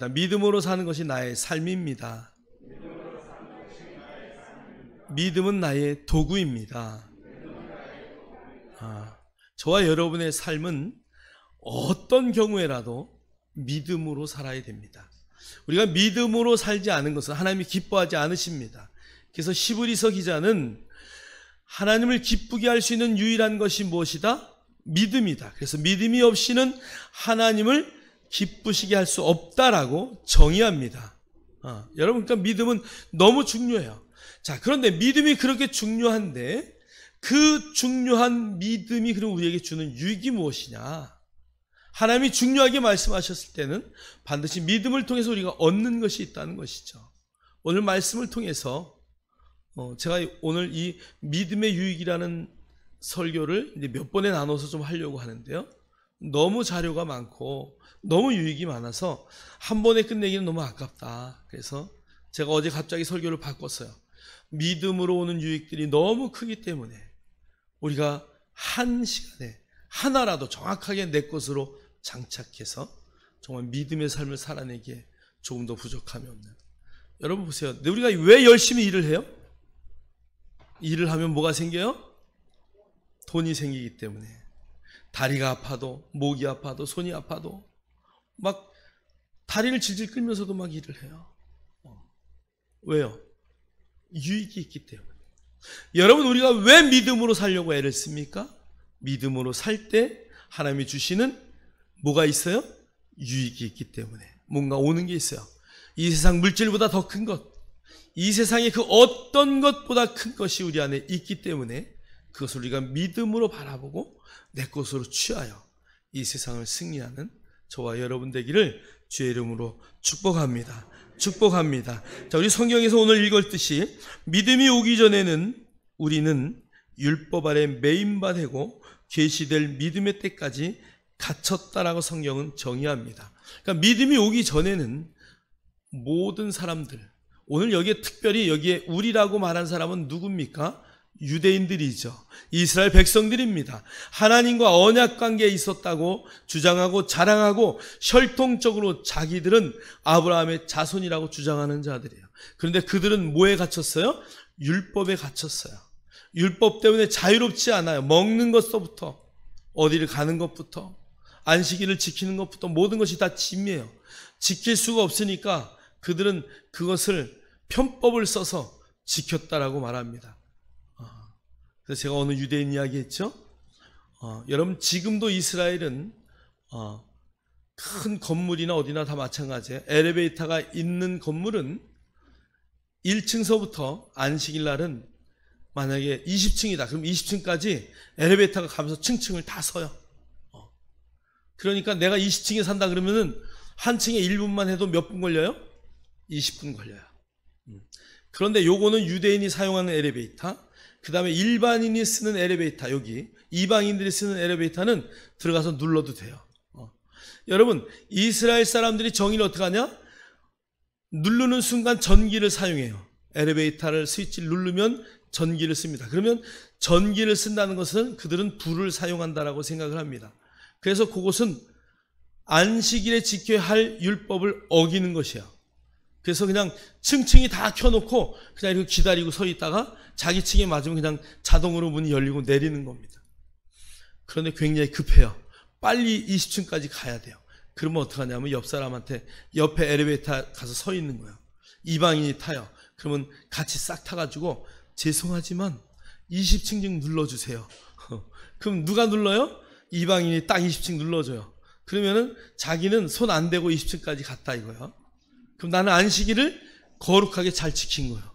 믿음으로 사는 것이 나의 삶입니다. 믿음은 나의 도구입니다. 저와 여러분의 삶은 어떤 경우에라도 믿음으로 살아야 됩니다. 우리가 믿음으로 살지 않은 것은 하나님이 기뻐하지 않으십니다. 그래서 시브리서 기자는 하나님을 기쁘게 할 수 있는 유일한 것이 무엇이다? 믿음이다. 그래서 믿음이 없이는 하나님을 기쁘시게 할 수 없다라고 정의합니다. 여러분, 그러니까 믿음은 너무 중요해요. 자, 그런데 믿음이 그렇게 중요한데 그 중요한 믿음이 그럼 우리에게 주는 유익이 무엇이냐? 하나님이 중요하게 말씀하셨을 때는 반드시 믿음을 통해서 우리가 얻는 것이 있다는 것이죠. 오늘 말씀을 통해서 제가 오늘 이 믿음의 유익이라는 설교를 이제 몇 번에 나눠서 좀 하려고 하는데요. 너무 자료가 많고 너무 유익이 많아서 한 번에 끝내기는 너무 아깝다. 그래서 제가 어제 갑자기 설교를 바꿨어요. 믿음으로 오는 유익들이 너무 크기 때문에 우리가 한 시간에 하나라도 정확하게 내 것으로 장착해서 정말 믿음의 삶을 살아내기에 조금 더 부족함이 없는. 여러분 보세요. 우리가 왜 열심히 일을 해요? 일을 하면 뭐가 생겨요? 돈이 생기기 때문에. 다리가 아파도, 목이 아파도, 손이 아파도 막 다리를 질질 끌면서도 막 일을 해요. 왜요? 유익이 있기 때문에. 여러분, 우리가 왜 믿음으로 살려고 애를 씁니까? 믿음으로 살 때 하나님이 주시는 뭐가 있어요? 유익이 있기 때문에. 뭔가 오는 게 있어요. 이 세상 물질보다 더 큰 것, 이 세상의 그 어떤 것보다 큰 것이 우리 안에 있기 때문에 그것을 우리가 믿음으로 바라보고 내 것으로 취하여 이 세상을 승리하는 저와 여러분 되기를 주의 이름으로 축복합니다. 축복합니다. 자, 우리 성경에서 오늘 읽었듯이 믿음이 오기 전에는 우리는 율법 아래 매임바 되고 계시될 믿음의 때까지 갇혔다라고 성경은 정의합니다. 그러니까 믿음이 오기 전에는 모든 사람들, 오늘 여기에 특별히 여기에 우리라고 말한 사람은 누굽니까? 유대인들이죠. 이스라엘 백성들입니다. 하나님과 언약 관계에 있었다고 주장하고 자랑하고 혈통적으로 자기들은 아브라함의 자손이라고 주장하는 자들이에요. 그런데 그들은 뭐에 갇혔어요? 율법에 갇혔어요. 율법 때문에 자유롭지 않아요. 먹는 것부터 어디를 가는 것부터 안식일을 지키는 것부터 모든 것이 다 짐이에요. 지킬 수가 없으니까 그들은 그것을 편법을 써서 지켰다라고 말합니다. 그래서 제가 오늘 유대인 이야기 했죠. 여러분, 지금도 이스라엘은 큰 건물이나 어디나 다 마찬가지예요. 엘리베이터가 있는 건물은 1층서부터 안식일 날은 만약에 20층이다. 그럼 20층까지 엘리베이터가 가면서 층층을 다 서요. 그러니까 내가 20층에 산다 그러면은 한 층에 1분만 해도 몇 분 걸려요? 20분 걸려요. 그런데 요거는 유대인이 사용하는 엘리베이터, 그 다음에 일반인이 쓰는 엘리베이터, 여기 이방인들이 쓰는 엘리베이터는 들어가서 눌러도 돼요. 여러분, 이스라엘 사람들이 정의를 어떻게 하냐? 누르는 순간 전기를 사용해요. 엘리베이터를 스위치를 누르면 전기를 씁니다. 그러면 전기를 쓴다는 것은 그들은 불을 사용한다라고 생각을 합니다. 그래서 그것은 안식일에 지켜야 할 율법을 어기는 것이에요. 그래서 그냥 층층이 다 켜놓고 그냥 이렇게 기다리고 서 있다가 자기 층에 맞으면 그냥 자동으로 문이 열리고 내리는 겁니다. 그런데 굉장히 급해요. 빨리 20층까지 가야 돼요. 그러면 어떡하냐면 옆 사람한테 옆에 엘리베이터 가서 서 있는 거예요. 이방인이 타요. 그러면 같이 싹 타가지고 죄송하지만 20층 좀 눌러주세요. 그럼 누가 눌러요? 이방인이 딱 20층 눌러줘요. 그러면은 자기는 손 안 대고 20층까지 갔다 이거예요. 그럼 나는 안식일을 거룩하게 잘 지킨 거예요.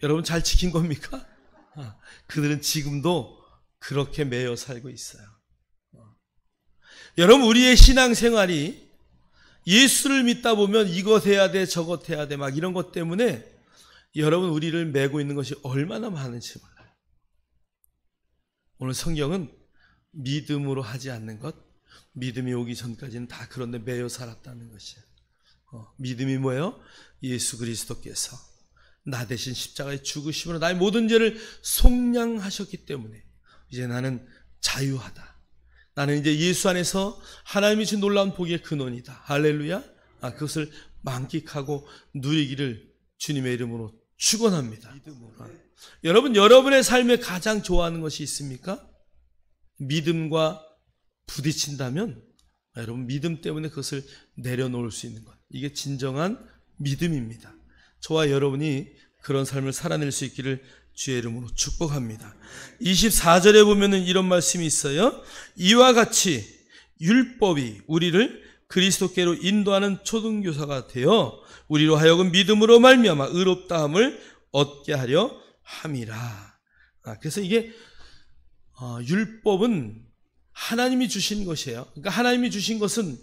여러분, 잘 지킨 겁니까? 그들은 지금도 그렇게 매여 살고 있어요. 여러분, 우리의 신앙생활이 예수를 믿다 보면 이것 해야 돼, 저것 해야 돼, 막 이런 것 때문에 여러분, 우리를 매고 있는 것이 얼마나 많은지 몰라요. 오늘 성경은 믿음으로 하지 않는 것, 믿음이 오기 전까지는 다 그런데 매여 살았다는 것이에요. 믿음이 뭐예요? 예수 그리스도께서 나 대신 십자가에 죽으심으로 나의 모든 죄를 속량하셨기 때문에 이제 나는 자유하다. 나는 이제 예수 안에서 하나님이 주신 놀라운 복의 근원이다. 할렐루야. 그것을 만끽하고 누리기를 주님의 이름으로 축원합니다. 여러분, 여러분의 삶에 가장 좋아하는 것이 있습니까? 믿음과 부딪힌다면 여러분 믿음 때문에 그것을 내려놓을 수 있는 것, 이게 진정한 믿음입니다. 저와 여러분이 그런 삶을 살아낼 수 있기를 주의 이름으로 축복합니다. 24절에 보면은 이런 말씀이 있어요. 이와 같이 율법이 우리를 그리스도께로 인도하는 초등교사가 되어 우리로 하여금 믿음으로 말미암아 의롭다함을 얻게 하려 함이라. 그래서 이게 율법은 하나님이 주신 것이에요. 그러니까 하나님이 주신 것은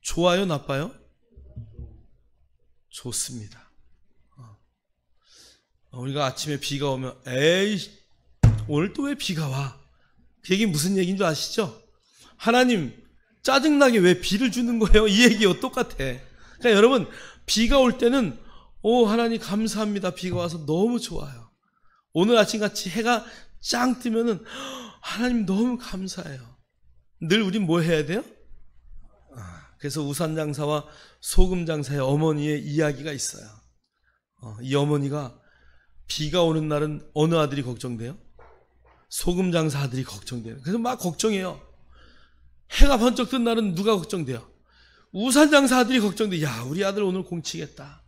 좋아요, 나빠요? 좋습니다. 우리가 아침에 비가 오면 에이 오늘 또 왜 비가 와? 그 얘기 무슨 얘기인 줄 아시죠? 하나님 짜증나게 왜 비를 주는 거예요? 이 얘기요, 똑같아. 그러니까 여러분, 비가 올 때는 하나님 감사합니다. 비가 와서 너무 좋아요. 오늘 아침같이 해가 짱 뜨면은 하나님 너무 감사해요. 늘 우린 뭐 해야 돼요? 그래서 우산장사와 소금장사의 어머니의 이야기가 있어요. 이 어머니가 비가 오는 날은 어느 아들이 걱정돼요? 소금장사 아들이 걱정돼요. 그래서 막 걱정해요. 해가 번쩍 뜬 날은 누가 걱정돼요? 우산장사 아들이 걱정돼. 야, 우리 아들 오늘 공치겠다.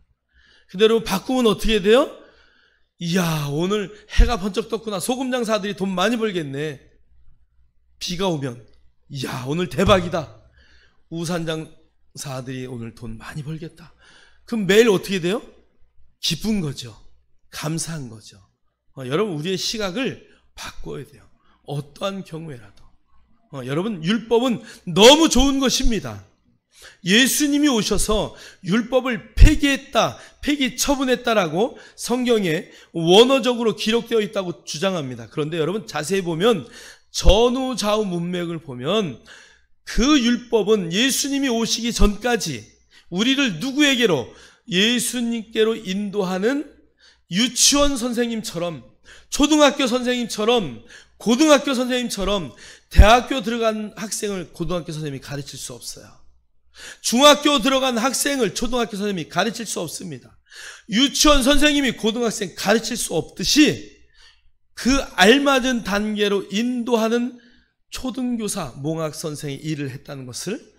근데 여러분, 바꾸면 어떻게 돼요? 이야, 오늘 해가 번쩍 떴구나. 소금장사 아들이 돈 많이 벌겠네. 비가 오면 이야, 오늘 대박이다. 우산장사 아들이 오늘 돈 많이 벌겠다. 그럼 매일 어떻게 돼요? 기쁜 거죠. 감사한 거죠. 여러분, 우리의 시각을 바꿔야 돼요. 어떠한 경우에라도. 여러분, 율법은 너무 좋은 것입니다. 예수님이 오셔서 율법을 폐기했다, 폐기 처분했다라고 성경에 원어적으로 기록되어 있다고 주장합니다. 그런데 여러분, 자세히 보면 전후 좌우 문맥을 보면 그 율법은 예수님이 오시기 전까지 우리를 누구에게로? 예수님께로 인도하는 유치원 선생님처럼, 초등학교 선생님처럼, 고등학교 선생님처럼 대학교 들어간 학생을 고등학교 선생님이 가르칠 수 없어요. 중학교 들어간 학생을 초등학교 선생님이 가르칠 수 없습니다. 유치원 선생님이 고등학생 가르칠 수 없듯이 그 알맞은 단계로 인도하는 초등교사, 몽학 선생이 일을 했다는 것을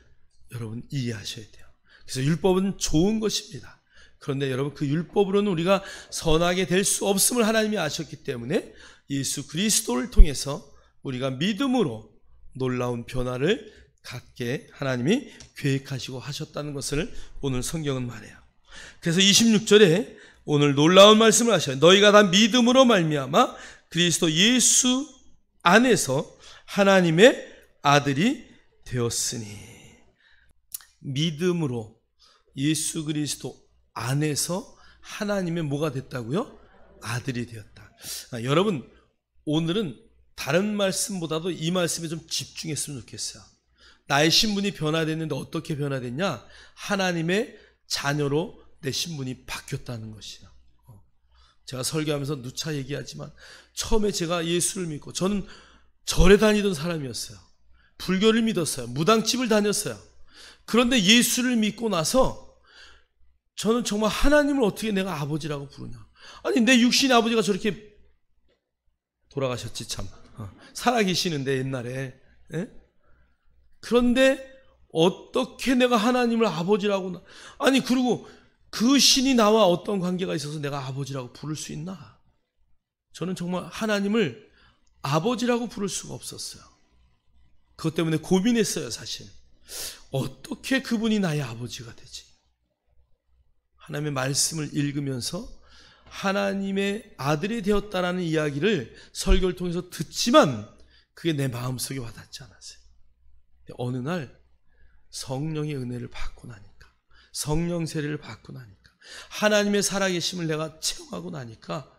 여러분 이해하셔야 돼요. 그래서 율법은 좋은 것입니다. 그런데 여러분, 그 율법으로는 우리가 선하게 될 수 없음을 하나님이 아셨기 때문에 예수 그리스도를 통해서 우리가 믿음으로 놀라운 변화를 갖게 하나님이 계획하시고 하셨다는 것을 오늘 성경은 말해요. 그래서 26절에 오늘 놀라운 말씀을 하셔요. 너희가 다 믿음으로 말미암아 그리스도 예수 안에서 하나님의 아들이 되었으니. 믿음으로 예수 그리스도 안에서 하나님의 뭐가 됐다고요? 아들이 되었다. 여러분, 오늘은 다른 말씀보다도 이 말씀에 좀 집중했으면 좋겠어요. 나의 신분이 변화됐는데 어떻게 변화됐냐? 하나님의 자녀로 내 신분이 바뀌었다는 것이야. 제가 설교하면서 누차 얘기하지만 처음에 제가 예수를 믿고, 저는 절에 다니던 사람이었어요. 불교를 믿었어요. 무당집을 다녔어요. 그런데 예수를 믿고 나서 저는 정말 하나님을 어떻게 내가 아버지라고 부르냐. 아니, 내 육신의 아버지가 저렇게 돌아가셨지 참. 살아계시는데 옛날에. 그런데 어떻게 내가 하나님을 아버지라고, 아니 그리고 그 신이 나와 어떤 관계가 있어서 내가 아버지라고 부를 수 있나? 저는 정말 하나님을 아버지라고 부를 수가 없었어요. 그것 때문에 고민했어요, 사실. 어떻게 그분이 나의 아버지가 되지? 하나님의 말씀을 읽으면서 하나님의 아들이 되었다라는 이야기를 설교를 통해서 듣지만 그게 내 마음속에 와닿지 않았어요. 어느 날 성령의 은혜를 받고 나니까, 성령 세례를 받고 나니까, 하나님의 살아계심을 내가 체험하고 나니까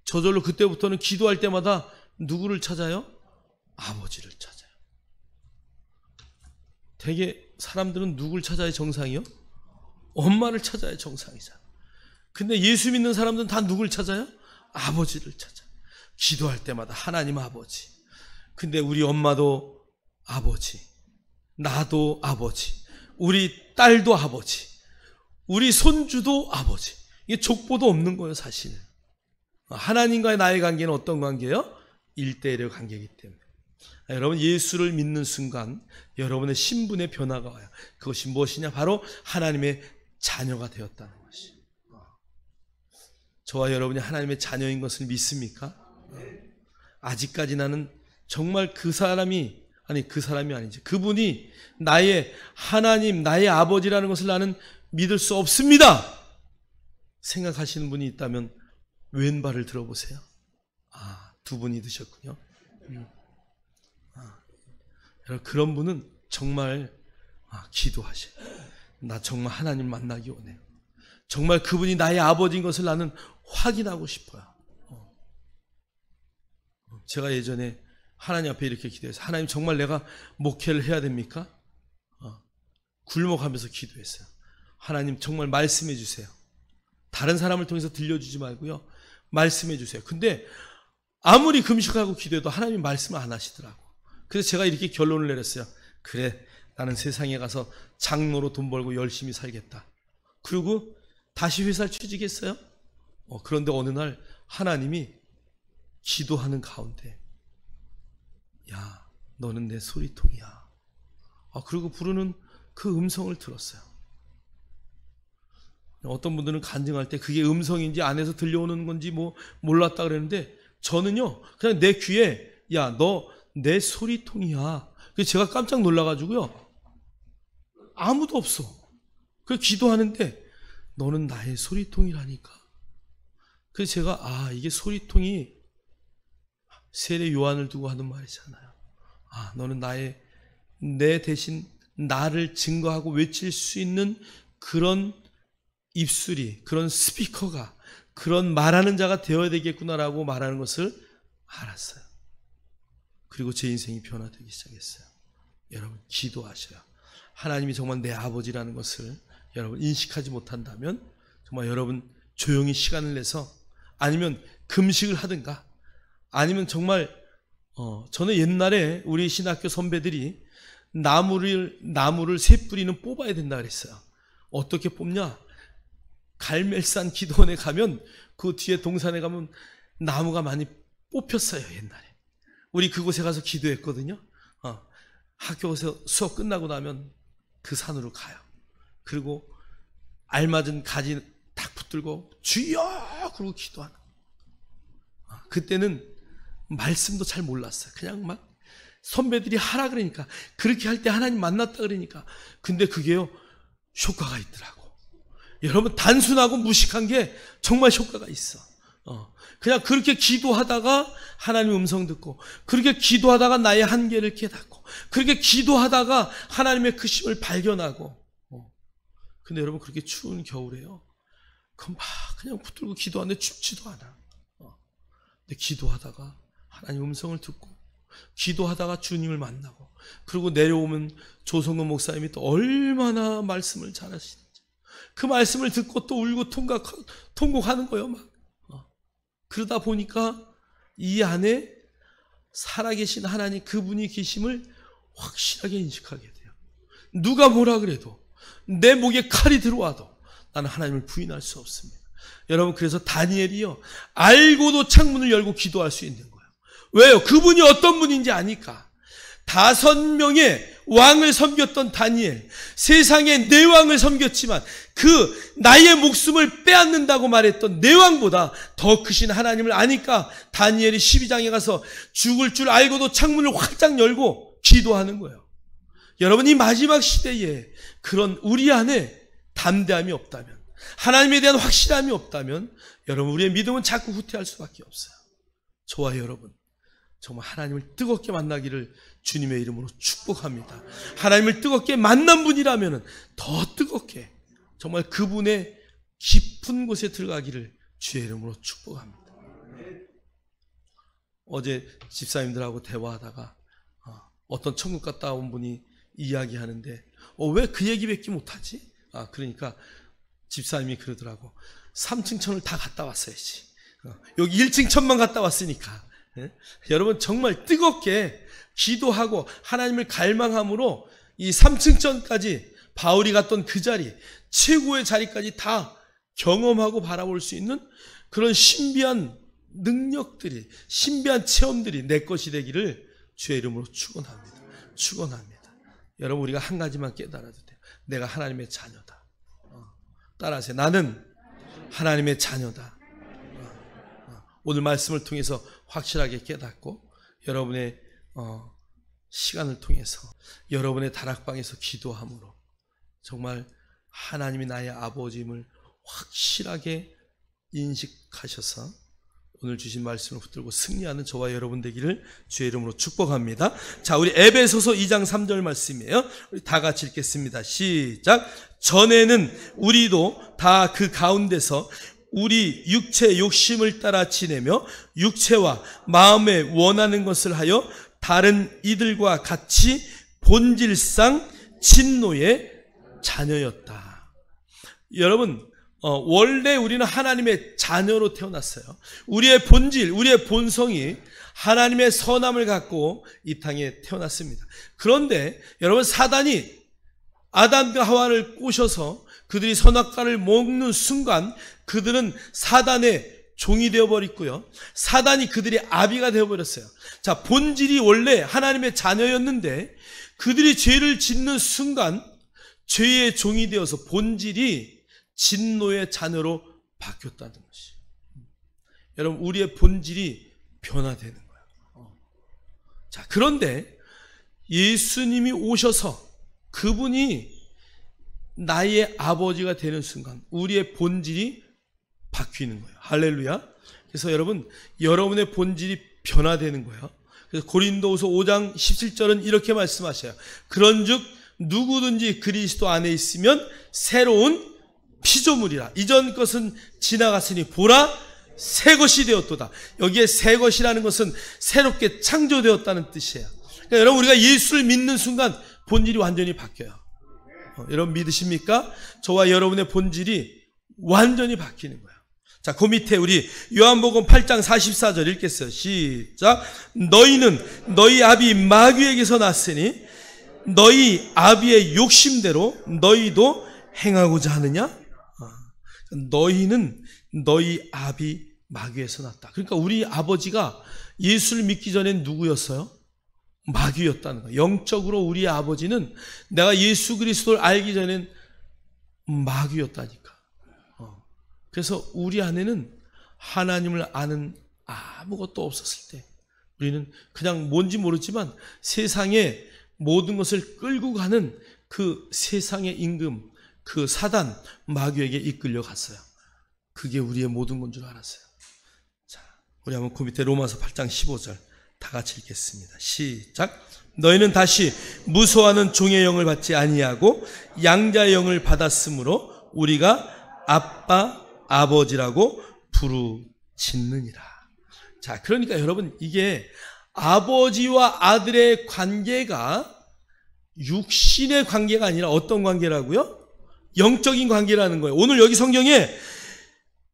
저절로 그때부터는 기도할 때마다 누구를 찾아요? 아버지를 찾아요. 되게 사람들은 누굴 찾아야 정상이요? 엄마를 찾아야 정상이잖아. 근데 예수 믿는 사람들은 다 누굴 찾아요? 아버지를 찾아요. 기도할 때마다 하나님 아버지. 근데 우리 엄마도 아버지, 나도 아버지, 우리 딸도 아버지, 우리 손주도 아버지. 이게 족보도 없는 거예요, 사실. 하나님과의 나의 관계는 어떤 관계예요? 1:1의 관계이기 때문에. 여러분, 예수를 믿는 순간 여러분의 신분의 변화가 와요. 그것이 무엇이냐? 바로 하나님의 자녀가 되었다는 것이. 저와 여러분이 하나님의 자녀인 것을 믿습니까? 아직까지 나는 정말 그 사람이 아니지. 그분이 나의 하나님, 나의 아버지라는 것을 나는 믿을 수 없습니다. 생각하시는 분이 있다면 왼발을 들어보세요. 두 분이 드셨군요. 여러분, 그런 분은 정말 기도하셔요. 나 정말 하나님 만나기 원해요. 정말 그분이 나의 아버지인 것을 나는 확인하고 싶어요. 제가 예전에 하나님 앞에 이렇게 기도해서, 하나님 정말 내가 목회를 해야 됩니까? 굴목하면서 기도했어요. 하나님 정말 말씀해 주세요. 다른 사람을 통해서 들려주지 말고요, 말씀해 주세요. 근데 아무리 금식하고 기도해도 하나님이 말씀을 안 하시더라고. 그래서 제가 이렇게 결론을 내렸어요. 그래, 나는 세상에 가서 장로로 돈 벌고 열심히 살겠다. 그리고 다시 회사를 취직했어요. 그런데 어느 날 하나님이 기도하는 가운데, 야, 너는 내 소리통이야. 그리고 부르는 그 음성을 들었어요. 어떤 분들은 간증할 때 그게 음성인지 안에서 들려오는 건지 몰랐다 그랬는데, 저는요 그냥 내 귀에, 야, 너 내 소리통이야. 그래서 제가 깜짝 놀라가지고요, 아무도 없어. 그래서 기도하는데 너는 나의 소리통이라니까. 그래서 제가 이게 소리통이 세례 요한을 두고 하는 말이잖아요. 너는 내 대신 나를 증거하고 외칠 수 있는 그런 입술이, 그런 스피커가, 그런 말하는 자가 되어야 되겠구나라고 말하는 것을 알았어요. 그리고 제 인생이 변화되기 시작했어요. 여러분, 기도하셔요. 하나님이 정말 내 아버지라는 것을 여러분 인식하지 못한다면 정말 여러분 조용히 시간을 내서, 아니면 금식을 하든가, 아니면 정말 저는 옛날에 우리 신학교 선배들이 나무를 새 뿌리는 뽑아야 된다 그랬어요. 어떻게 뽑냐? 갈멜산 기도원에 가면, 그 뒤에 동산에 가면 나무가 많이 뽑혔어요, 옛날에. 우리 그곳에 가서 기도했거든요. 학교에서 수업 끝나고 나면 그 산으로 가요. 그리고 알맞은 가지 딱 붙들고 주여! 그러고 기도하는. 그때는 말씀도 잘 몰랐어요. 그냥 막 선배들이 하라 그러니까, 그렇게 할 때 하나님 만났다 그러니까. 근데 그게요, 효과가 있더라고. 여러분, 단순하고 무식한 게 정말 효과가 있어. 그냥 그렇게 기도하다가 하나님 음성 듣고, 그렇게 기도하다가 나의 한계를 깨닫고, 그렇게 기도하다가 하나님의 크심을 발견하고. 근데 여러분, 그렇게 추운 겨울에요, 그럼 막 그냥 붙들고 기도하는데 춥지도 않아. 근데 기도하다가 하나님 음성을 듣고, 기도하다가 주님을 만나고, 그리고 내려오면 조성근 목사님이 또 얼마나 말씀을 잘하시는지, 그 말씀을 듣고 또 울고 통곡하는 거예요, 막. 그러다 보니까 이 안에 살아계신 하나님, 그분이 계심을 확실하게 인식하게 돼요. 누가 뭐라 그래도, 내 목에 칼이 들어와도 나는 하나님을 부인할 수 없습니다. 여러분, 그래서 다니엘이요, 알고도 창문을 열고 기도할 수 있는 거예요. 왜요? 그분이 어떤 분인지 아니까. 5명의 왕을 섬겼던 다니엘, 세상에 내 왕을 섬겼지만 그 나의 목숨을 빼앗는다고 말했던 내 왕보다 더 크신 하나님을 아니까 다니엘이 12장에 가서 죽을 줄 알고도 창문을 활짝 열고 기도하는 거예요. 여러분, 이 마지막 시대에 그런 우리 안에 담대함이 없다면, 하나님에 대한 확실함이 없다면, 여러분, 우리의 믿음은 자꾸 후퇴할 수밖에 없어요. 저와 여러분, 정말 하나님을 뜨겁게 만나기를 주님의 이름으로 축복합니다. 하나님을 뜨겁게 만난 분이라면 더 뜨겁게 정말 그분의 깊은 곳에 들어가기를 주의 이름으로 축복합니다. 어제 집사님들하고 대화하다가 어떤 천국 갔다 온 분이 이야기하는데, 왜 그 얘기밖에 못하지? 그러니까 집사님이 그러더라고. 3층 천을 다 갔다 왔어야지. 여기 1층 천만 갔다 왔으니까. 여러분, 정말 뜨겁게 기도하고 하나님을 갈망함으로 이 3층 천까지 바울이 갔던 그 자리, 최고의 자리까지 다 경험하고 바라볼 수 있는 그런 신비한 능력들이, 신비한 체험들이 내 것이 되기를 주의 이름으로 축원합니다. 축원합니다. 여러분, 우리가 한 가지만 깨달아도 돼요. 내가 하나님의 자녀다. 따라하세요. 나는 하나님의 자녀다. 오늘 말씀을 통해서 확실하게 깨닫고 여러분의 시간을 통해서 여러분의 다락방에서 기도함으로 정말 하나님이 나의 아버지임을 확실하게 인식하셔서 오늘 주신 말씀을 붙들고 승리하는 저와 여러분 되기를 주의 이름으로 축복합니다. 자, 우리 에베소서 2장 3절 말씀이에요. 우리 다 같이 읽겠습니다. 시작. 전에는 우리도 다 그 가운데서 우리 육체 욕심을 따라 지내며 육체와 마음에 원하는 것을 하여 다른 이들과 같이 본질상 진노의 자녀였다. 여러분, 원래 우리는 하나님의 자녀로 태어났어요. 우리의 본질, 우리의 본성이 하나님의 선함을 갖고 이 땅에 태어났습니다. 그런데 여러분, 사단이 아담과 하와를 꼬셔서 그들이 선악과를 먹는 순간 그들은 사단의 종이 되어버렸고요. 사단이 그들의 아비가 되어버렸어요. 자, 본질이 원래 하나님의 자녀였는데 그들이 죄를 짓는 순간 죄의 종이 되어서 본질이 진노의 자녀로 바뀌었다는 것이. 여러분, 우리의 본질이 변화되는 거예요. 자, 그런데 예수님이 오셔서 그분이 나의 아버지가 되는 순간 우리의 본질이 바뀌는 거예요. 할렐루야. 그래서 여러분, 여러분의 본질이 변화되는 거예요. 그래서 고린도후서 5장 17절은 이렇게 말씀하셔요. 그런즉 누구든지 그리스도 안에 있으면 새로운 피조물이라. 이전 것은 지나갔으니 보라 새 것이 되었도다. 여기에 새 것이라는 것은 새롭게 창조되었다는 뜻이에요. 그러니까 여러분, 우리가 예수를 믿는 순간 본질이 완전히 바뀌어요. 여러분 믿으십니까? 저와 여러분의 본질이 완전히 바뀌는 거예요. 자, 그 밑에 우리 요한복음 8장 44절 읽겠어요. 시작. 너희는 너희 아비 마귀에게서 났으니 너희 아비의 욕심대로 너희도 행하고자 하느냐? 너희는 너희 아비 마귀에서 났다. 그러니까 우리 아버지가 예수를 믿기 전엔 누구였어요? 마귀였다는 거예요. 영적으로 우리의 아버지는 내가 예수 그리스도를 알기 전엔 마귀였다니까. 그래서 우리 안에는 하나님을 아는 아무것도 없었을 때 우리는 그냥 뭔지 모르지만 세상에 모든 것을 끌고 가는 그 세상의 임금, 그 사단 마귀에게 이끌려 갔어요. 그게 우리의 모든 건 줄 알았어요. 자, 우리 한번 그 밑에 로마서 8장 15절 다 같이 읽겠습니다. 시작. 너희는 다시 무서워하는 종의 영을 받지 아니하고 양자의 영을 받았으므로 우리가 아빠 아버지라고 부르짖느니라. 자, 그러니까 여러분, 이게 아버지와 아들의 관계가 육신의 관계가 아니라 어떤 관계라고요? 영적인 관계라는 거예요. 오늘 여기 성경에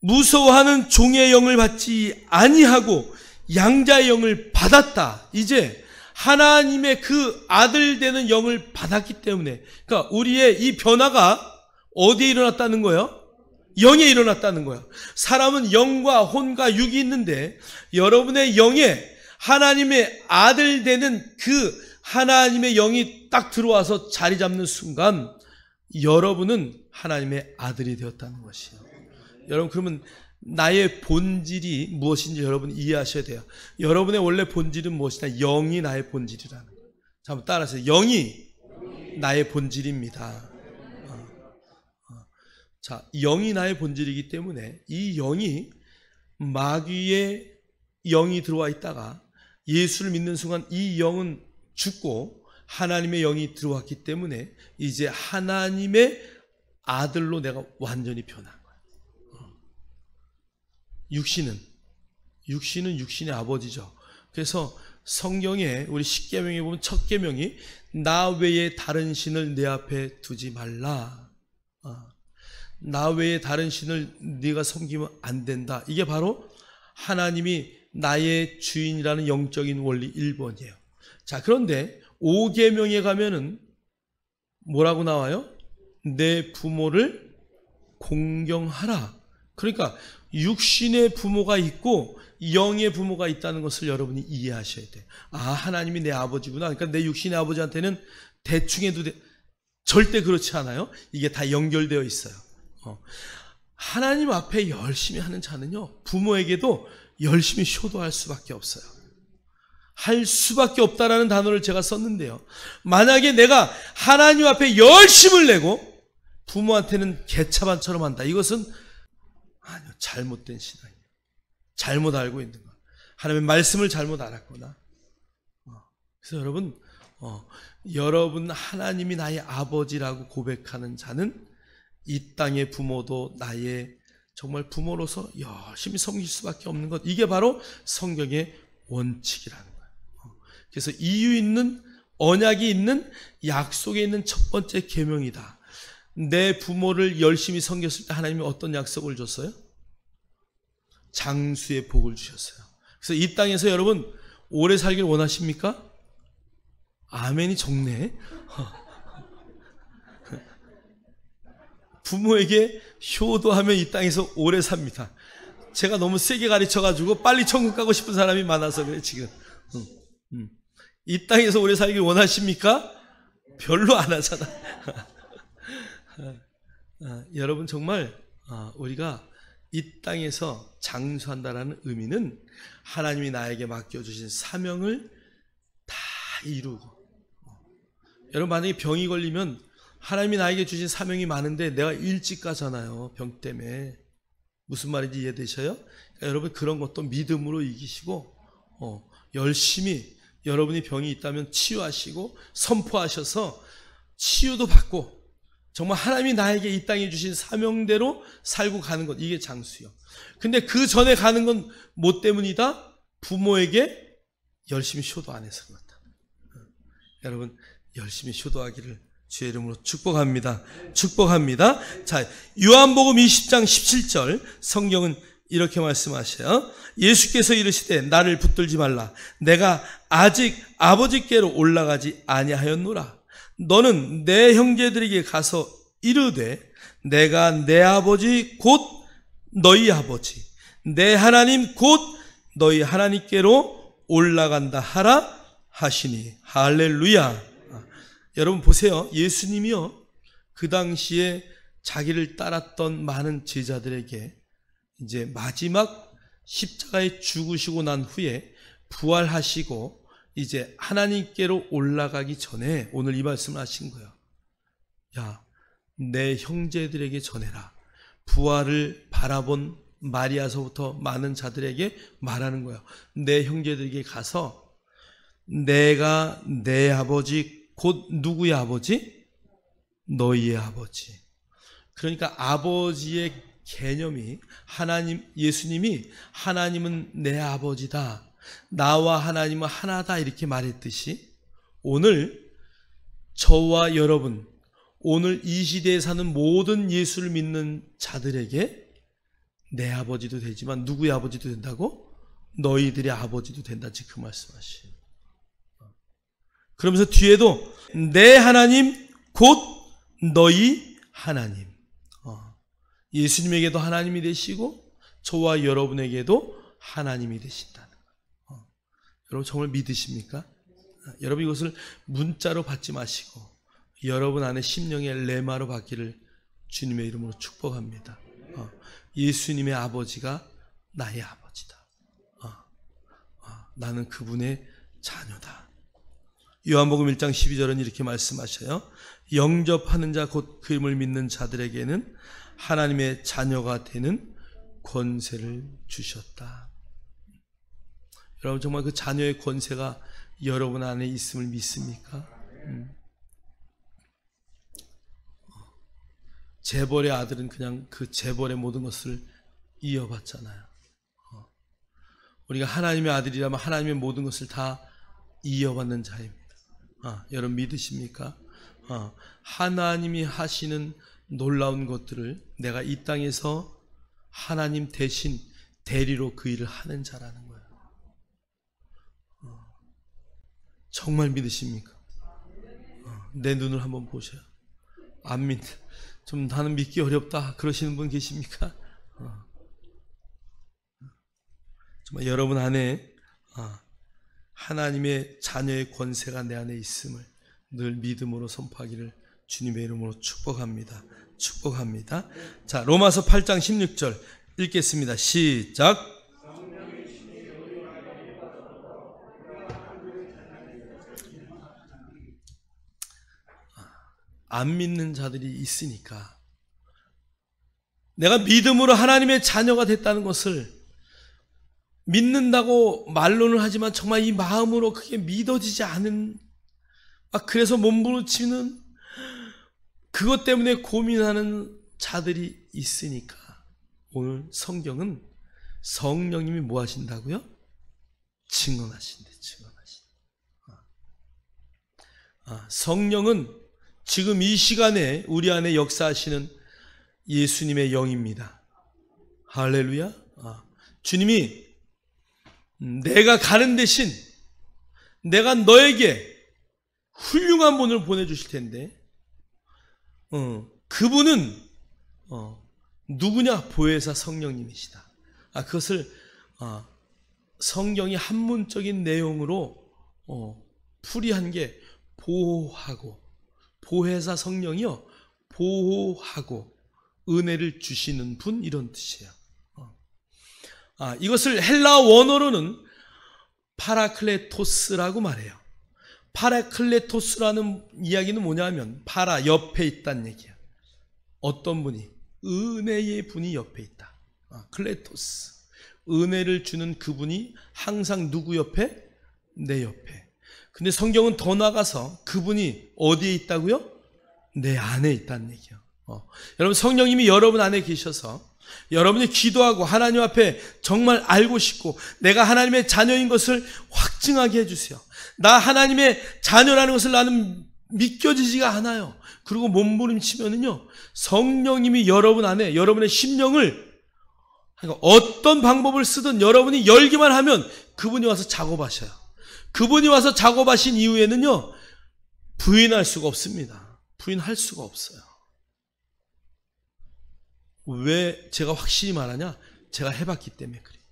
무서워하는 종의 영을 받지 아니하고 양자의 영을 받았다. 이제 하나님의 그 아들 되는 영을 받았기 때문에, 그러니까 우리의 이 변화가 어디에 일어났다는 거예요? 영에 일어났다는 거예요. 사람은 영과 혼과 육이 있는데 여러분의 영에 하나님의 아들 되는 그 하나님의 영이 딱 들어와서 자리 잡는 순간 여러분은 하나님의 아들이 되었다는 것이에요. 여러분, 그러면 나의 본질이 무엇인지 여러분 이해하셔야 돼요. 여러분의 원래 본질은 무엇이냐? 영이 나의 본질이라는 거예요. 자, 한번 따라하세요. 영이 나의 본질입니다. 자, 영이 나의 본질이기 때문에 이 영이 마귀의 영이 들어와 있다가 예수를 믿는 순간 이 영은 죽고 하나님의 영이 들어왔기 때문에 이제 하나님의 아들로 내가 완전히 변한 거예요. 육신은 육신의 아버지죠. 그래서 성경에 우리 십계명에 보면 첫 계명이 나 외에 다른 신을 내 앞에 두지 말라. 나 외에 다른 신을 네가 섬기면 안 된다. 이게 바로 하나님이 나의 주인이라는 영적인 원리 1번이에요. 자, 그런데 5계명에 가면은 뭐라고 나와요? 내 부모를 공경하라. 그러니까 육신의 부모가 있고 영의 부모가 있다는 것을 여러분이 이해하셔야 돼요. 아, 하나님이 내 아버지구나. 그러니까 내 육신의 아버지한테는 대충 해도 절대 그렇지 않아요. 이게 다 연결되어 있어요. 하나님 앞에 열심히 하는 자는요, 부모에게도 열심히 효도할 수밖에 없어요. 할 수밖에 없다라는 단어를 제가 썼는데요, 만약에 내가 하나님 앞에 열심을 내고 부모한테는 개차반처럼 한다, 이것은 아니요, 잘못된 신앙이에요. 잘못 알고 있는 거, 하나님의 말씀을 잘못 알았거나. 그래서 여러분 하나님이 나의 아버지라고 고백하는 자는 이 땅의 부모도 나의 정말 부모로서 열심히 섬길 수밖에 없는 것, 이게 바로 성경의 원칙이라는 거예요. 그래서 이유 있는, 언약이 있는, 약속에 있는 첫 번째 계명이다. 내 부모를 열심히 섬겼을 때 하나님이 어떤 약속을 줬어요? 장수의 복을 주셨어요. 그래서 이 땅에서 여러분 오래 살길 원하십니까? 아멘이 적네. 부모에게 효도하면 이 땅에서 오래 삽니다. 제가 너무 세게 가르쳐가지고 빨리 천국 가고 싶은 사람이 많아서 그래 지금. 이 땅에서 오래 살길 원하십니까? 별로 안 하잖아. 여러분 정말 우리가 이 땅에서 장수한다라는 의미는 하나님이 나에게 맡겨주신 사명을 다 이루고, 여러분 만약에 병이 걸리면 하나님이 나에게 주신 사명이 많은데 내가 일찍 가잖아요, 병 때문에. 무슨 말인지 이해되셔요? 그러니까 여러분 그런 것도 믿음으로 이기시고 열심히 여러분이 병이 있다면 치유하시고 선포하셔서 치유도 받고 정말 하나님이 나에게 이 땅에 주신 사명대로 살고 가는 것, 이게 장수요. 근데 그 전에 가는 건 뭐 때문이다? 부모에게 열심히 효도 안 해서 그렇다. 여러분 열심히 효도하기를 주의 이름으로 축복합니다. 축복합니다. 자, 요한복음 20장 17절 성경은 이렇게 말씀하셔요. 예수께서 이르시되 나를 붙들지 말라. 내가 아직 아버지께로 올라가지 아니하였노라. 너는 내 형제들에게 가서 이르되 내가 내 아버지 곧 너희 아버지, 내 하나님 곧 너희 하나님께로 올라간다 하라 하시니. 할렐루야. 여러분 보세요. 예수님이요, 그 당시에 자기를 따랐던 많은 제자들에게 이제 마지막 십자가에 죽으시고 난 후에 부활하시고 이제 하나님께로 올라가기 전에 오늘 이 말씀을 하신 거예요. 야, 내 형제들에게 전해라. 부활을 바라본 마리아서부터 많은 자들에게 말하는 거예요. 내 형제들에게 가서 내가 내 아버지 곧 누구의 아버지? 너희의 아버지. 그러니까 아버지의 개념이, 하나님, 예수님이 하나님은 내 아버지다, 나와 하나님은 하나다 이렇게 말했듯이, 오늘 저와 여러분, 오늘 이 시대에 사는 모든 예수를 믿는 자들에게 내 아버지도 되지만 누구의 아버지도 된다고? 너희들의 아버지도 된다, 지금 그 말씀하시죠. 그러면서 뒤에도 내 하나님 곧 너희 하나님. 예수님에게도 하나님이 되시고 저와 여러분에게도 하나님이 되신다는 거. 여러분 정말 믿으십니까? 여러분 이것을 문자로 받지 마시고 여러분 안에 심령의 레마로 받기를 주님의 이름으로 축복합니다. 예수님의 아버지가 나의 아버지다. 나는 그분의 자녀다. 요한복음 1장 12절은 이렇게 말씀하셔요. 영접하는 자 곧 그 이름을 믿는 자들에게는 하나님의 자녀가 되는 권세를 주셨다. 여러분 정말 그 자녀의 권세가 여러분 안에 있음을 믿습니까? 재벌의 아들은 그냥 그 재벌의 모든 것을 이어받잖아요. 우리가 하나님의 아들이라면 하나님의 모든 것을 다 이어받는 자입니다. 여러분 믿으십니까? 하나님이 하시는 놀라운 것들을 내가 이 땅에서 하나님 대신 대리로 그 일을 하는 자라는 거예요. 정말 믿으십니까? 내 눈을 한번 보셔요. 안 믿, 좀 나는 믿기 어렵다 그러시는 분 계십니까? 정말 여러분 안에 하나님의 자녀의 권세가 내 안에 있음을 늘 믿음으로 선포하기를 주님의 이름으로 축복합니다. 축복합니다. 자, 로마서 8장 16절 읽겠습니다. 시작. 안 믿는 자들이 있으니까 내가 믿음으로 하나님의 자녀가 됐다는 것을 믿는다고 말로는 하지만 정말 이 마음으로 그게 믿어지지 않은, 그래서 몸부림치는 그것 때문에 고민하는 자들이 있으니까 오늘 성경은 성령님이 뭐 하신다고요? 증언하신대. 성령은 지금 이 시간에 우리 안에 역사하시는 예수님의 영입니다. 할렐루야. 주님이 내가 가는 대신 내가 너에게 훌륭한 분을 보내주실 텐데 그분은 누구냐? 보혜사 성령님이시다. 그것을 성경이 한문적인 내용으로 풀이한 게 보호하고, 보혜사 성령이요, 보호하고 은혜를 주시는 분, 이런 뜻이에요. 이것을 헬라어 원어로는 파라클레토스라고 말해요. 파라클레토스라는 이야기는 뭐냐면 파라, 옆에 있다는 얘기야. 어떤 분이, 은혜의 분이 옆에 있다. 클레토스, 은혜를 주는 그분이 항상 누구 옆에? 내 옆에. 근데 성경은 더 나가서 그분이 어디에 있다고요? 내 안에 있다는 얘기예요. 여러분, 성령님이 여러분 안에 계셔서 여러분이 기도하고 하나님 앞에 정말 알고 싶고 내가 하나님의 자녀인 것을 확증하게 해주세요. 나 하나님의 자녀라는 것을 나는 믿겨지지가 않아요. 그리고 몸부림치면은요, 성령님이 여러분 안에 여러분의 심령을, 그러니까 어떤 방법을 쓰든 여러분이 열기만 하면 그분이 와서 작업하셔요. 그분이 와서 작업하신 이후에는요, 부인할 수가 없습니다. 부인할 수가 없어요. 왜 제가 확실히 말하냐? 제가 해봤기 때문에 그래요.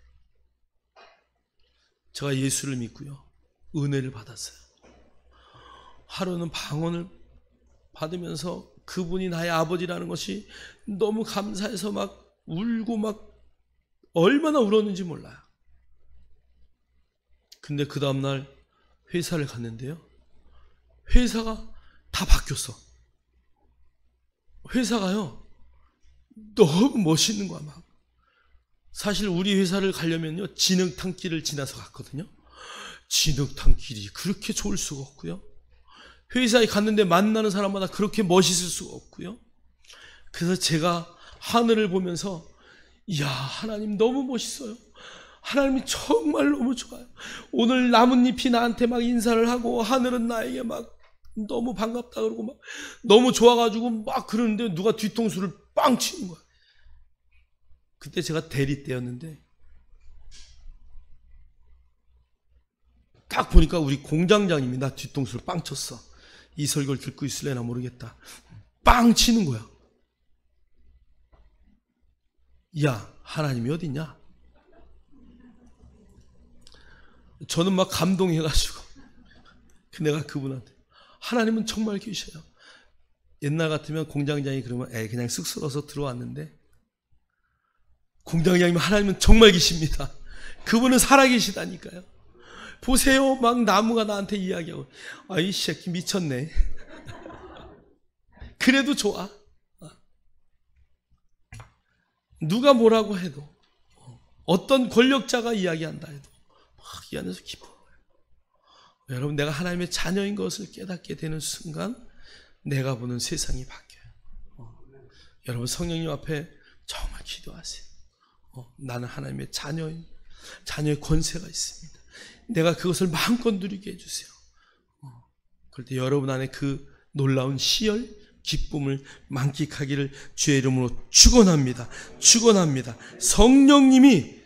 제가 예수를 믿고요, 은혜를 받았어요. 하루는 방언을 받으면서 그분이 나의 아버지라는 것이 너무 감사해서 막 울고 막 얼마나 울었는지 몰라요. 근데 그 다음날 회사를 갔는데요, 회사가 다 바뀌었어. 회사가요 너무 멋있는 거야. 막 사실 우리 회사를 가려면요 진흙탕길을 지나서 갔거든요. 진흙탕길이 그렇게 좋을 수가 없고요, 회사에 갔는데 만나는 사람마다 그렇게 멋있을 수가 없고요. 그래서 제가 하늘을 보면서, 이야, 하나님 너무 멋있어요. 하나님이 정말 너무 좋아요. 오늘 나뭇잎이 나한테 막 인사를 하고 하늘은 나에게 막 너무 반갑다 그러고 막 너무 좋아가지고 막 그러는데 누가 뒤통수를 빵 치는 거야. 그때 제가 대리 때였는데 딱 보니까 우리 공장장님이 나 뒤통수를 빵 쳤어. 이 설교를 듣고 있을래나 모르겠다. 빵 치는 거야. 야, 하나님이 어딨냐? 저는 막 감동해가지고 내가 그분한테, 하나님은 정말 계셔요. 옛날 같으면 공장장이 그러면 그냥 쑥스러워서 들어왔는데, 공장장님, 하나님은 정말 계십니다. 그분은 살아계시다니까요. 보세요, 막 나무가 나한테 이야기하고, 이 새끼 미쳤네. 그래도 좋아. 누가 뭐라고 해도, 어떤 권력자가 이야기한다 해도 막 이 안에서 기뻐요. 여러분, 내가 하나님의 자녀인 것을 깨닫게 되는 순간 내가 보는 세상이 바뀌어요. 여러분, 성령님 앞에 정말 기도하세요. 나는 하나님의 자녀의 권세가 있습니다. 내가 그것을 마음껏 누리게 해주세요. 그럴 때 여러분 안에 그 놀라운 시열, 기쁨을 만끽하기를 주의 이름으로 축원합니다. 축원합니다. 성령님이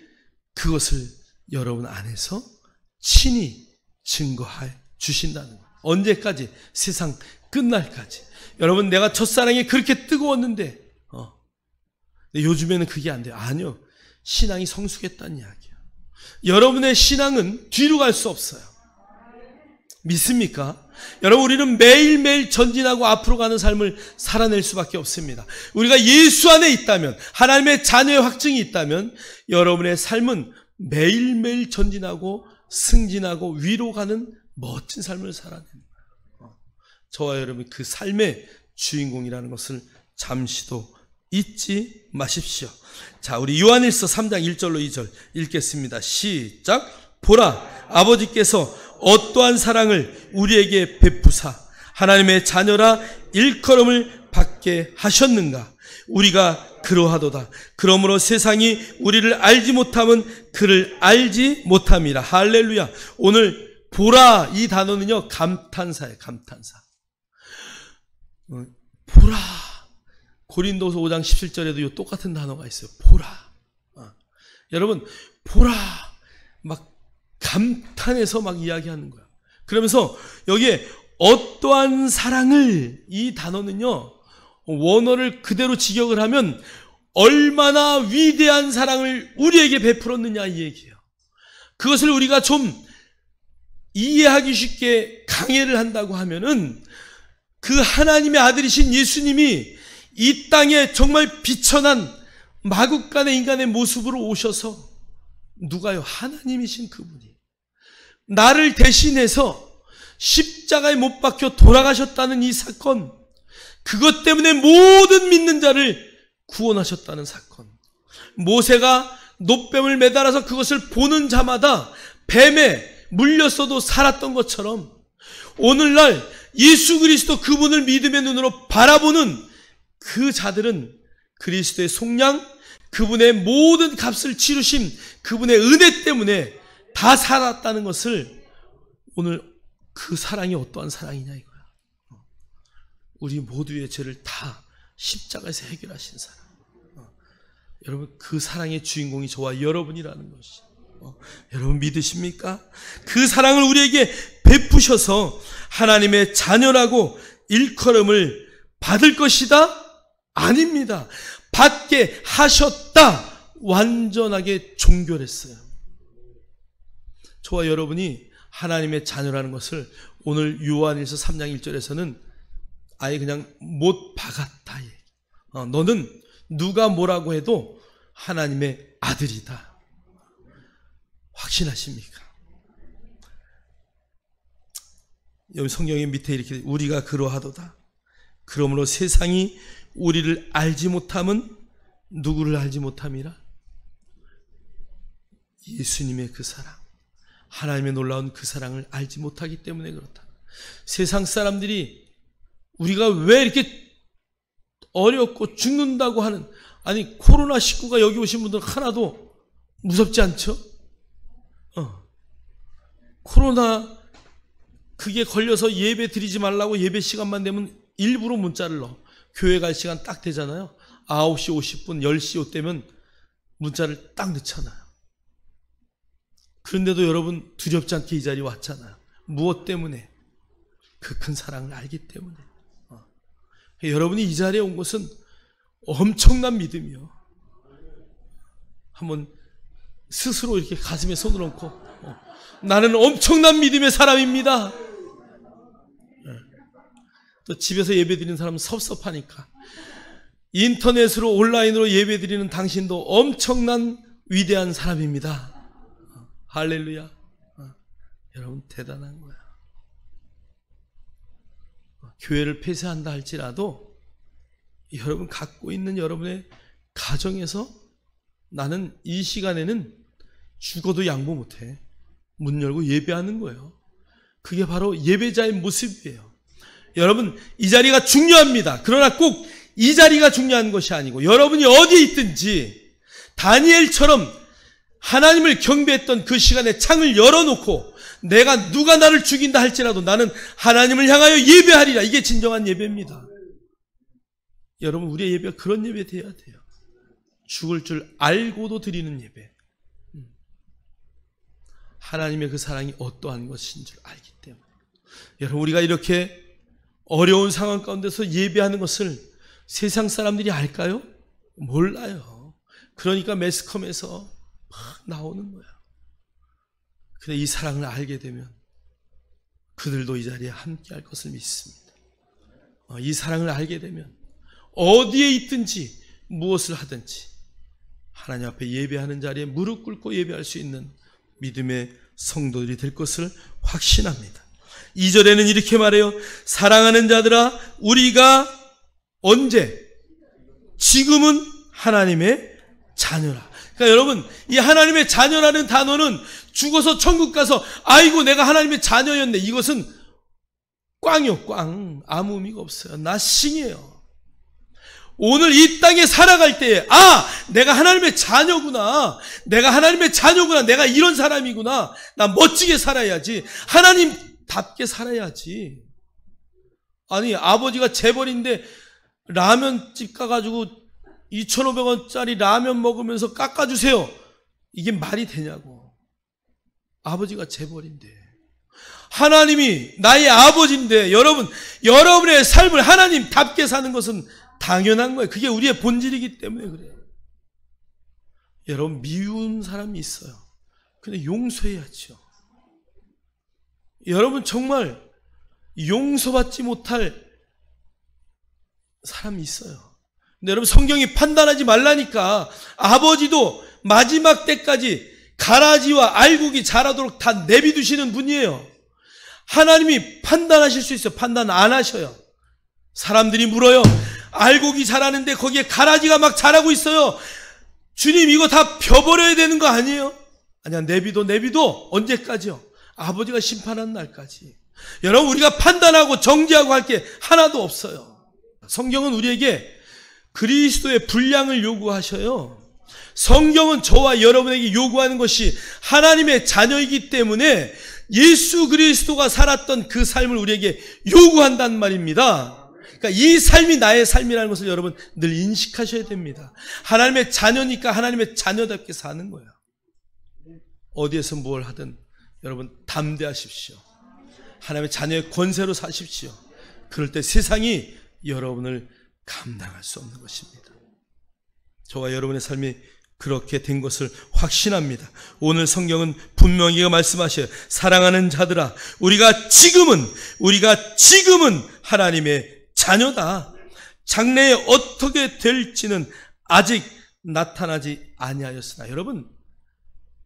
그것을 여러분 안에서 친히 증거해 주신다는 겁니다. 언제까지? 세상 끝날까지. 여러분, 내가 첫사랑이 그렇게 뜨거웠는데 근데 요즘에는 그게 안 돼요. 아니요. 신앙이 성숙했다는 이야기예요. 여러분의 신앙은 뒤로 갈 수 없어요. 믿습니까? 여러분, 우리는 매일매일 전진하고 앞으로 가는 삶을 살아낼 수밖에 없습니다. 우리가 예수 안에 있다면, 하나님의 자녀의 확증이 있다면 여러분의 삶은 매일매일 전진하고 승진하고 위로 가는 멋진 삶을 살아내는 거예요. 저와 여러분이 그 삶의 주인공이라는 것을 잠시도 잊지 마십시오. 자, 우리 요한일서 3장 1절로 2절 읽겠습니다. 시작. 보라, 아버지께서 어떠한 사랑을 우리에게 베푸사 하나님의 자녀라 일컬음을 받게 하셨는가. 우리가 그러하도다. 그러므로 세상이 우리를 알지 못함은 그를 알지 못함이라. 할렐루야. 오늘 보라, 이 단어는요, 감탄사예요. 감탄사. 보라. 고린도서 5장 17절에도 이 똑같은 단어가 있어요. 보라. 여러분, 보라. 막 감탄해서 막 이야기하는 거야. 그러면서 여기에 어떠한 사랑을, 이 단어는요, 원어를 그대로 직역을 하면 얼마나 위대한 사랑을 우리에게 베풀었느냐 이 얘기예요. 그것을 우리가 좀 이해하기 쉽게 강해를 한다고 하면은 그 하나님의 아들이신 예수님이 이 땅에 정말 비천한 마국간의 인간의 모습으로 오셔서, 누가요? 하나님이신 그분이 나를 대신해서 십자가에 못 박혀 돌아가셨다는 이 사건, 그것 때문에 모든 믿는 자를 구원하셨다는 사건. 모세가 놋뱀을 매달아서 그것을 보는 자마다 뱀에 물렸어도 살았던 것처럼, 오늘날 예수 그리스도 그분을 믿음의 눈으로 바라보는 그 자들은 그리스도의 속량, 그분의 모든 값을 치르신 그분의 은혜 때문에 다 살았다는 것을, 오늘 그 사랑이 어떠한 사랑이냐 이거야. 우리 모두의 죄를 다 십자가에서 해결하신 사랑. 여러분, 그 사랑의 주인공이 저와 여러분이라는 것이, 여러분 믿으십니까? 그 사랑을 우리에게 베푸셔서 하나님의 자녀라고 일컬음을 받을 것이다? 아닙니다. 받게 하셨다. 완전하게 종결했어요. 저와 여러분이 하나님의 자녀라는 것을 오늘 요한일서 3장 1절에서는 아예 그냥 못 박았다. 너는 누가 뭐라고 해도 하나님의 아들이다. 확신하십니까? 여기 성경의 밑에 이렇게 우리가 그러하도다. 그러므로 세상이 우리를 알지 못함은 누구를 알지 못함이라? 예수님의 그 사랑, 하나님의 놀라운 그 사랑을 알지 못하기 때문에 그렇다. 세상 사람들이 우리가 왜 이렇게 어렵고 죽는다고 하는, 아니 코로나19가 여기 오신 분들 하나도 무섭지 않죠? 코로나 그게 걸려서 예배 드리지 말라고 예배 시간만 되면 일부러 문자를 넣어. 교회 갈 시간 딱 되잖아요. 9시 50분, 10시 되면 문자를 딱 넣잖아요. 그런데도 여러분 두렵지 않게 이 자리에 왔잖아요. 무엇 때문에? 그 큰 사랑을 알기 때문에. 여러분이 이 자리에 온 것은 엄청난 믿음이요. 한번 스스로 이렇게 가슴에 손을 얹고, 나는 엄청난 믿음의 사람입니다. 또 집에서 예배 드리는 사람은 섭섭하니까 인터넷으로 온라인으로 예배 드리는 당신도 엄청난 위대한 사람입니다. 할렐루야. 여러분 대단한 거야. 교회를 폐쇄한다 할지라도 여러분 갖고 있는 여러분의 가정에서 나는 이 시간에는 죽어도 양보 못해. 문 열고 예배하는 거예요. 그게 바로 예배자의 모습이에요. 여러분 이 자리가 중요합니다. 그러나 꼭 이 자리가 중요한 것이 아니고 여러분이 어디에 있든지 다니엘처럼 하나님을 경배했던 그 시간에 창을 열어놓고 내가 누가 나를 죽인다 할지라도 나는 하나님을 향하여 예배하리라. 이게 진정한 예배입니다. 여러분 우리의 예배가 그런 예배 되어야 돼요. 죽을 줄 알고도 드리는 예배. 하나님의 그 사랑이 어떠한 것인 줄 알기 때문에. 여러분, 우리가 이렇게 어려운 상황 가운데서 예배하는 것을 세상 사람들이 알까요? 몰라요. 그러니까 매스컴에서 막 나오는 거야. 근데 이 사랑을 알게 되면 그들도 이 자리에 함께 할 것을 믿습니다. 이 사랑을 알게 되면 어디에 있든지 무엇을 하든지 하나님 앞에 예배하는 자리에 무릎 꿇고 예배할 수 있는 믿음의 성도들이 될 것을 확신합니다. 2절에는 이렇게 말해요. 사랑하는 자들아, 우리가 언제? 지금은 하나님의 자녀라. 그러니까 여러분, 이 하나님의 자녀라는 단어는 죽어서 천국 가서 아이고 내가 하나님의 자녀였네, 이것은 꽝이요, 꽝. 아무 의미가 없어요. 나싱이에요. 오늘 이 땅에 살아갈 때에 내가 하나님의 자녀구나, 내가 하나님의 자녀구나, 내가 이런 사람이구나, 나 멋지게 살아야지, 하나님답게 살아야지. 아니, 아버지가 재벌인데 라면집 가가지고 2,500원짜리 라면 먹으면서 깎아주세요, 이게 말이 되냐고. 아버지가 재벌인데, 하나님이 나의 아버지인데, 여러분의 삶을 하나님답게 사는 것은 당연한 거예요. 그게 우리의 본질이기 때문에 그래요. 여러분, 미운 사람이 있어요. 근데 용서해야죠. 여러분, 정말 용서받지 못할 사람이 있어요. 근데 여러분, 성경이 판단하지 말라니까 아버지도 마지막 때까지 가라지와 알곡이 자라도록 다 내비두시는 분이에요. 하나님이 판단하실 수 있어요. 판단 안 하셔요. 사람들이 물어요. 알곡이 자라는데 거기에 가라지가 막 자라고 있어요. 주님, 이거 다 펴버려야 되는 거 아니에요? 아니야, 내비둬. 언제까지요? 아버지가 심판하는 날까지. 여러분, 우리가 판단하고 정죄하고 할 게 하나도 없어요. 성경은 우리에게 그리스도의 분량을 요구하셔요. 성경은 저와 여러분에게 요구하는 것이 하나님의 자녀이기 때문에 예수 그리스도가 살았던 그 삶을 우리에게 요구한단 말입니다. 그러니까 이 삶이 나의 삶이라는 것을 여러분 늘 인식하셔야 됩니다. 하나님의 자녀니까 하나님의 자녀답게 사는 거예요. 어디에서 뭘 하든 여러분 담대하십시오. 하나님의 자녀의 권세로 사십시오. 그럴 때 세상이 여러분을 감당할 수 없는 것입니다. 저와 여러분의 삶이 그렇게 된 것을 확신합니다. 오늘 성경은 분명히 말씀하셔요. 사랑하는 자들아, 우리가 지금은 하나님의 자녀다. 장래에 어떻게 될지는 아직 나타나지 아니하였으나, 여러분,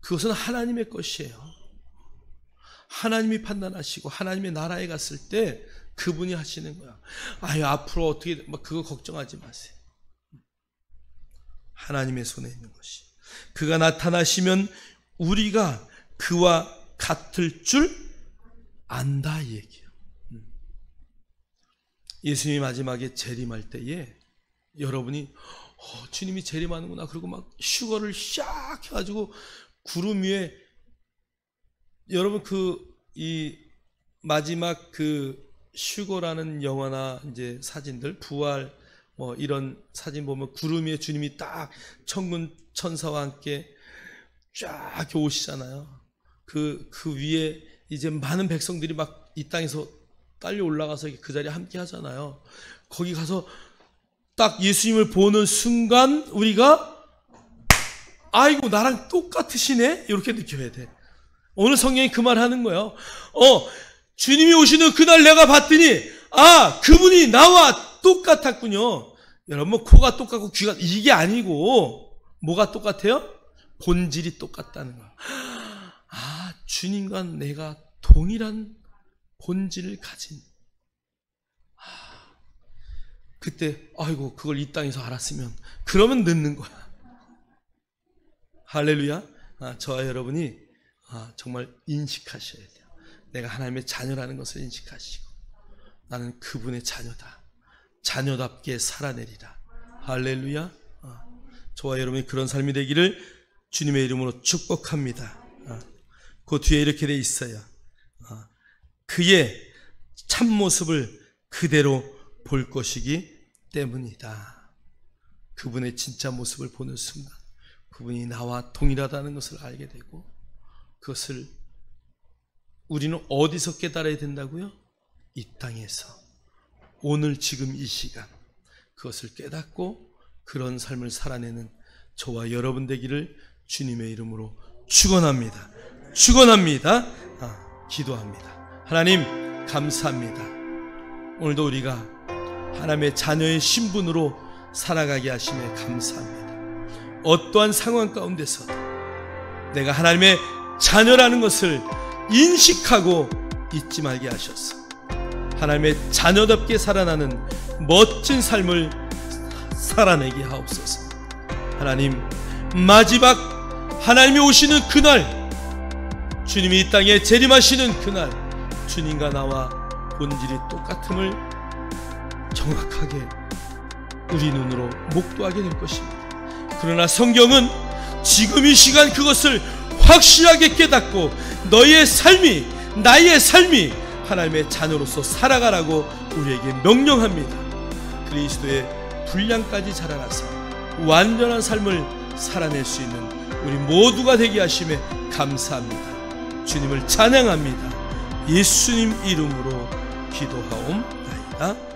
그것은 하나님의 것이에요. 하나님이 판단하시고 하나님의 나라에 갔을 때 그분이 하시는 거야. 앞으로 어떻게, 그거 걱정하지 마세요. 하나님의 손에 있는 것이. 그가 나타나시면 우리가 그와 같을 줄 안다, 이 얘기예요. 예수님이 마지막에 재림할 때에 여러분이 주님이 재림하는구나, 그리고 막 슈거를 샥 해가지고 구름 위에, 여러분 이 마지막 슈거라는 영화나 이제 사진들, 부활 이런 사진 보면 구름 위에 주님이 딱 천군 천사와 함께 쫙 오시잖아요. 그 위에 이제 많은 백성들이 막 이 땅에서 딸려 올라가서 그 자리에 함께 하잖아요. 거기 가서 딱 예수님을 보는 순간 우리가 아이고 나랑 똑같으시네, 이렇게 느껴야 돼. 오늘 성경이 그 말 하는 거예요. 주님이 오시는 그날 내가 봤더니 그분이 나와 똑같았군요. 여러분, 코가 똑같고 귀가, 이게 아니고 뭐가 똑같아요? 본질이 똑같다는 거야. 주님과 내가 동일한 본질을 가진. 그때 아이고 그걸 이 땅에서 알았으면, 그러면 늦는 거야. 할렐루야. 저와 여러분이 정말 인식하셔야 돼요. 내가 하나님의 자녀라는 것을 인식하시고, 나는 그분의 자녀다, 자녀답게 살아내리라. 할렐루야. 저와 여러분이 그런 삶이 되기를 주님의 이름으로 축복합니다. 그 뒤에 이렇게 돼 있어요. 그의 참모습을 그대로 볼 것이기 때문이다. 그분의 진짜 모습을 보는 순간 그분이 나와 동일하다는 것을 알게 되고, 그것을 우리는 어디서 깨달아야 된다고요? 이 땅에서. 오늘 지금 이 시간 그것을 깨닫고 그런 삶을 살아내는 저와 여러분 되기를 주님의 이름으로 축원합니다. 축원합니다. 기도합니다. 하나님 감사합니다. 오늘도 우리가 하나님의 자녀의 신분으로 살아가게 하심에 감사합니다. 어떠한 상황 가운데서도 내가 하나님의 자녀라는 것을 인식하고 잊지 말게 하셔서 하나님의 자녀답게 살아나는 멋진 삶을 살아내게 하옵소서. 하나님, 마지막 하나님이 오시는 그날, 주님이 이 땅에 재림하시는 그날, 주님과 나와 본질이 똑같음을 정확하게 우리 눈으로 목도하게 될 것입니다. 그러나 성경은 지금 이 시간 그것을 확실하게 깨닫고 너희의 삶이, 나의 삶이 하나님의 자녀로서 살아가라고 우리에게 명령합니다. 그리스도의 분량까지 자라나서 완전한 삶을 살아낼 수 있는 우리 모두가 되게 하심에 감사합니다. 주님을 찬양합니다. 예수님 이름으로 기도하옵나이다.